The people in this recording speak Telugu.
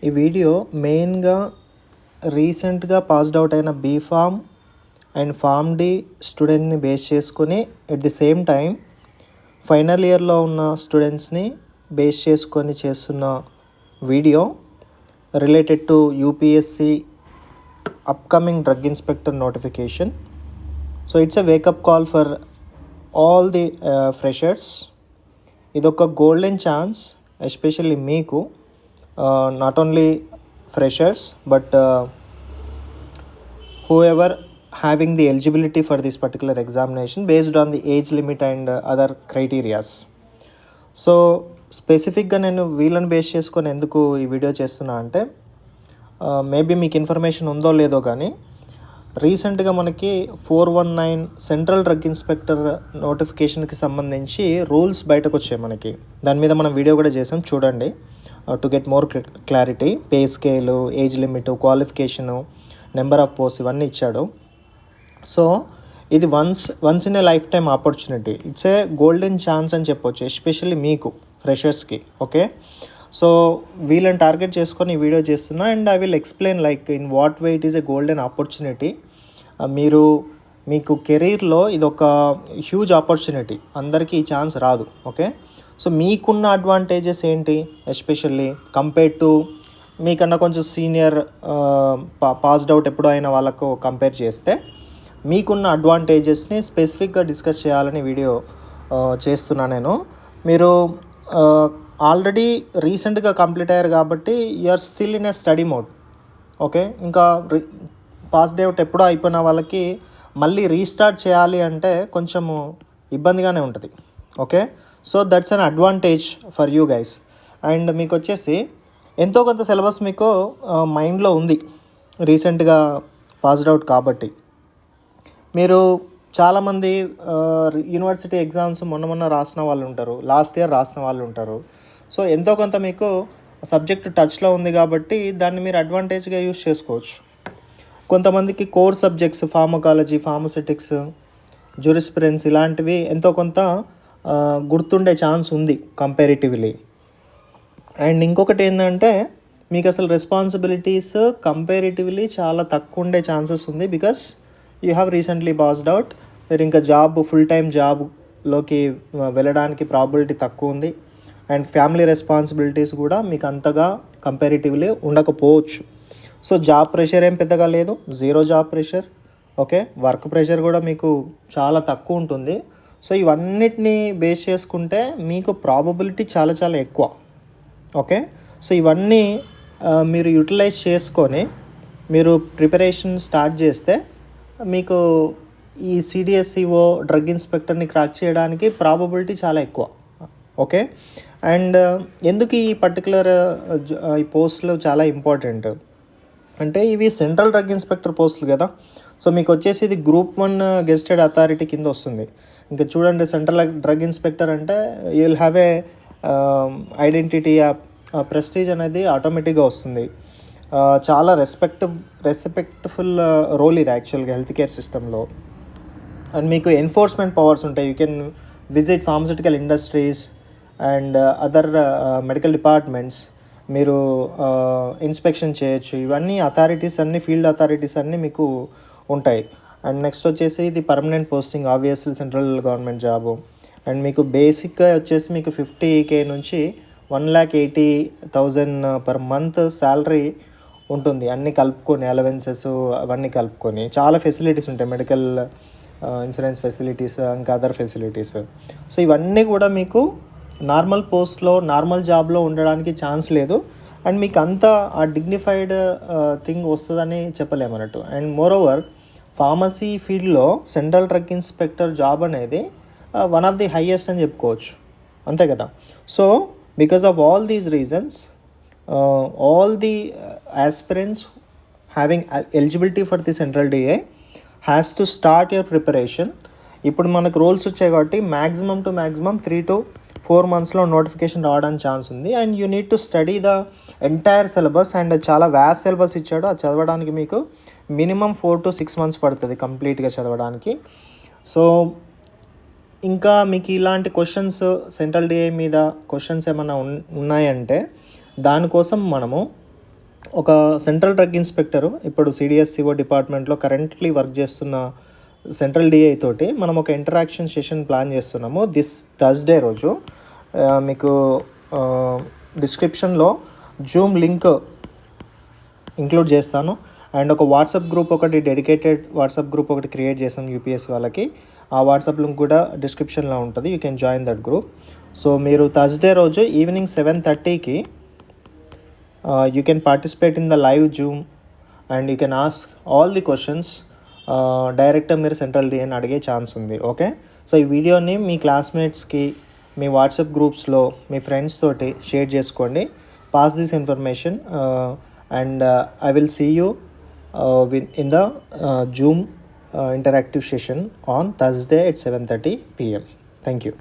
ఈ వీడియో మెయిన్గా రీసెంట్గా పాస్డ్ అవుట్ అయిన బీఫామ్ అండ్ ఫామ్ డి స్టూడెంట్ని బేస్ చేసుకొని at the same time final ఇయర్లో ఉన్న స్టూడెంట్స్ని బేస్ చేసుకొని చేస్తున్న video related to UPSC upcoming drug inspector notification. So it's a wake up call for all the freshers. ఇదొక గోల్డెన్ ఛాన్స్ ఎస్పెషల్లీ మీకు, not only freshers but whoever having the eligibility for this particular examination based on the age limit and other criterias. So స్పెసిఫిక్గా నేను వీళ్ళని బేస్ చేసుకొని ఎందుకు ఈ వీడియో చేస్తున్నా అంటే, మేబీ మీకు ఇన్ఫర్మేషన్ ఉందో లేదో కానీ రీసెంట్గా మనకి 419 సెంట్రల్ డ్రగ్ ఇన్స్పెక్టర్ నోటిఫికేషన్కి సంబంధించి రూల్స్ బయటకు వచ్చాయి మనకి. దాని మీద మనం వీడియో కూడా చేసాం, చూడండి to get more clarity. Pay scale, age limit, qualification, number of post ఇవన్నీ ఇచ్చాడు. సో ఇది once in a life time opportunity. It's a golden chance అని చెప్పొచ్చు, ఎస్పెషల్లీ మీకు ఫ్రెషర్స్కి. ఓకే, సో వీళ్ళని టార్గెట్ చేసుకొని ఈ వీడియో చేస్తున్నా and I will explain like in what way it is a golden opportunity. మీకు కెరీర్లో ఇది ఒక హ్యూజ్ ఆపర్చునిటీ, అందరికీ ఈ ఛాన్స్ రాదు. ఓకే, సో మీకున్న అడ్వాంటేజెస్ ఏంటి, ఎస్పెషల్లీ కంపేర్ టు మీకన్నా కొంచెం సీనియర్ పాస్డ్ అవుట్ ఎప్పుడో అయిన వాళ్ళకు కంపేర్ చేస్తే మీకున్న అడ్వాంటేజెస్ని స్పెసిఫిక్గా డిస్కస్ చేయాలని వీడియో చేస్తున్నా నేను. మీరు ఆల్రెడీ రీసెంట్గా కంప్లీట్ అయ్యారు కాబట్టి you are still in a study mode. Okay, ఇంకా పాస్డ్ అవుట్ ఎప్పుడో అయిపోయిన వాళ్ళకి మళ్ళీ రీస్టార్ట్ చేయాలి అంటే కొంచెము ఇబ్బందిగానే ఉంటుంది. Okay, so that's an advantage for you guys. And మీకు వచ్చేసి ఎంతో కొంత సిలబస్ మీకు మైండ్లో ఉంది రీసెంట్గా పాస్డ్ అవుట్ కాబట్టి. మీరు చాలామంది యూనివర్సిటీ ఎగ్జామ్స్ మొన్న రాసిన వాళ్ళు ఉంటారు, లాస్ట్ ఇయర్ రాసిన వాళ్ళు ఉంటారు. సో ఎంతో కొంత మీకు సబ్జెక్ట్ టచ్లో ఉంది కాబట్టి దాన్ని మీరు అడ్వాంటేజ్గా యూస్ చేసుకోవచ్చు. కొంతమందికి కోర్ సబ్జెక్ట్స్, ఫార్మకాలజీ, ఫార్మసిటిక్స్, జ్యూరిస్ప్రుడెన్స్ ఇలాంటివి ఎంతో కొంత గుర్తుండే ఛాన్స్ ఉంది కంపారిటివ్లీ. అండ్ ఇంకొకటి ఏంటంటే మీకు అసలు రెస్పాన్సిబిలిటీస్ కంపారిటివ్లీ చాలా తక్కువ ఉండే ఛాన్సెస్ ఉంది, because you have recently passed out. మీరు ఇంకా ఫుల్ టైం జాబ్లోకి వెళ్ళడానికి ప్రాబిలిటీ తక్కువ ఉంది. అండ్ ఫ్యామిలీ రెస్పాన్సిబిలిటీస్ కూడా మీకు అంతగా కంపారిటివ్లీ ఉండకపోవచ్చు. సో జాబ్ ప్రెషర్ ఏం పెద్దగా లేదు, zero job pressure. Okay, work pressure కూడా మీకు చాలా తక్కువ ఉంటుంది. సో ఇవన్నిటిని బేస్ చేసుకుంటే మీకు ప్రాబబిలిటీ చాలా చాలా ఎక్కువ. ఓకే, సో ఇవన్నీ మీరు యూటిలైజ్ చేసుకొని మీరు ప్రిపరేషన్ స్టార్ట్ చేస్తే మీకు ఈ సిడిఎస్ఈఓ డ్రగ్ ఇన్స్పెక్టర్ని క్రాక్ చేయడానికి ప్రాబబిలిటీ చాలా ఎక్కువ. ఓకే, అండ్ ఎందుకు ఈ పర్టికులర్ ఈ పోస్టులు చాలా ఇంపార్టెంట్ అంటే, ఇవి సెంట్రల్ డ్రగ్ ఇన్స్పెక్టర్ పోస్టులు కదా. సో మీకు వచ్చేసి ఇది గ్రూప్ 1 గెస్టెడ్ అథారిటీ కింద వస్తుంది. ఇంకా చూడండి, సెంట్రల్ డ్రగ్ ఇన్స్పెక్టర్ అంటే you will have a identity, prestige అనేది ఆటోమేటిక్గా వస్తుంది. చాలా రెస్పెక్ట్ఫుల్ రోల్ ఇది యాక్చువల్గా హెల్త్ కేర్ సిస్టంలో. అండ్ మీకు ఎన్ఫోర్స్మెంట్ పవర్స్ ఉంటాయి. You can visit pharmaceutical industries and other medical departments. మీరు ఇన్స్పెక్షన్ చేయొచ్చు. ఇవన్నీ అథారిటీస్ అన్నీ, ఫీల్డ్ అథారిటీస్ అన్నీ మీకు ఉంటాయి. అండ్ నెక్స్ట్ వచ్చేసి ఇది permanent posting, obviously central government job. And మీకు బేసిక్గా వచ్చేసి మీకు 50K నుంచి 1,80,000 పర్ మంత్ శాలరీ ఉంటుంది, అన్నీ కలుపుకొని, అలవెన్సెస్ అవన్నీ కలుపుకొని. చాలా ఫెసిలిటీస్ ఉంటాయి, మెడికల్ ఇన్సూరెన్స్ ఫెసిలిటీస్, ఇంకా అదర్ ఫెసిలిటీస్. సో ఇవన్నీ కూడా మీకు నార్మల్ పోస్ట్లో, నార్మల్ జాబ్లో ఉండడానికి ఛాన్స్ లేదు. అండ్ మీకు అంతా ఆ డిగ్నిఫైడ్ థింగ్ వస్తుందని చెప్పలేమన్నట్టు. అండ్ మోర్ ఓవర్ ఫార్మసీ ఫీల్డ్లో సెంట్రల్ డ్రగ్ ఇన్స్పెక్టర్ జాబ్ అనేది వన్ ఆఫ్ ది హైయెస్ట్ అని చెప్పుకోవచ్చు, అంతే కదా. So because of all these reasons, all the aspirants having eligibility for the central DA has to start your preparation. ఇప్పుడు మనకు రోల్స్ వచ్చాయి కాబట్టి మ్యాక్సిమం 3 to 4 monthsలో నోటిఫికేషన్ రావడానికి ఛాన్స్ ఉంది. And you need to study the entire syllabus. And చాలా వ్యాస్ట్ సిలబస్ ఇచ్చాడు, అది చదవడానికి మీకు మినిమం 4 to 6 months పడుతుంది కంప్లీట్గా చదవడానికి. సో ఇంకా మీకు ఇలాంటి క్వశ్చన్స్, సెంట్రల్ డిఐ మీద క్వశ్చన్స్ ఏమైనా ఉన్నాయంటే దానికోసం మనము ఒక సెంట్రల్ డ్రగ్ ఇన్స్పెక్టరు ఇప్పుడు సిడిఎస్సిఓ డిపార్ట్మెంట్లో కరెంట్లీ వర్క్ చేస్తున్న సెంట్రల్ డిఐ తోటి మనం ఒక ఇంటరాక్షన్ సెషన్ ప్లాన్ చేస్తున్నాము దిస్ థర్స్డే రోజు. మీకు డిస్క్రిప్షన్లో జూమ్ లింక్ ఇంక్లూడ్ చేస్తాను. అండ్ ఒక వాట్సాప్ గ్రూప్ ఒకటి డెడికేటెడ్ వాట్సాప్ గ్రూప్ ఒకటి క్రియేట్ చేసాం యూపీఎస్ వాళ్ళకి. ఆ వాట్సాప్ లింక్ కూడా డిస్క్రిప్షన్లో ఉంటుంది, you can join that group. So మీరు థర్స్డే రోజు evening 7:30కి you can participate in the live zoom and you can ask all the questions. డైరెక్ట్గా మీరు సెంట్రల్ డిఎన్ అడిగే ఛాన్స్ ఉంది. ఓకే, సో ఈ వీడియోని మీ క్లాస్మేట్స్కి, మీ వాట్సాప్ గ్రూప్స్లో మీ ఫ్రెండ్స్ తోటి షేర్ చేసుకోండి. Pass this information and I will see you in the Zoom interactive session on Thursday at 7:30 p.m. Thank you.